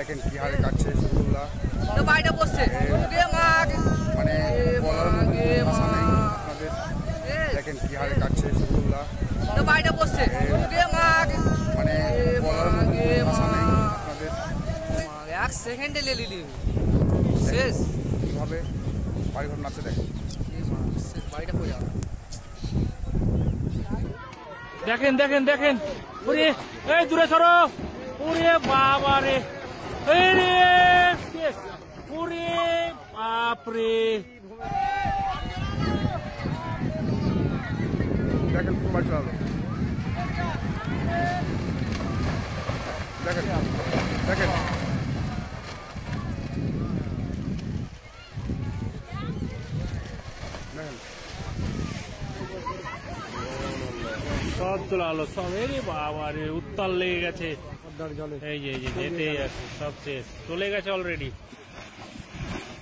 দেখেন কি হারে কাটছে শফিউল্লাহ। বাড়িটা বসছে মানে বলার মতো ভাষা নেই আপনাদের। দেখেন কি হারে কাটছে শফিউল্লাহ। বাড়িটা বসছে মানে বলার মতো ভাষা নেই আপনাদের। 1 সেকেন্ডে লেলি দিবি শেষ। কিভাবে বাড়িঘর নাচে দেখেন, বাড়িটা পড়ে যাবে। দেখেন দেখেন দেখেন, ওরে এই দূরে সরো, ওরে বাবা রে, ওরে বাপরে। দেখেন পুরো বাড়ি চলে দেখেন দেখেন দেখেন সব চলে আলো সব, এরে বাবা রে উত্তাল লেগে গেছে। এই যে যেতেই আছে, সব শেষ, চলে গেছে অলরেডি।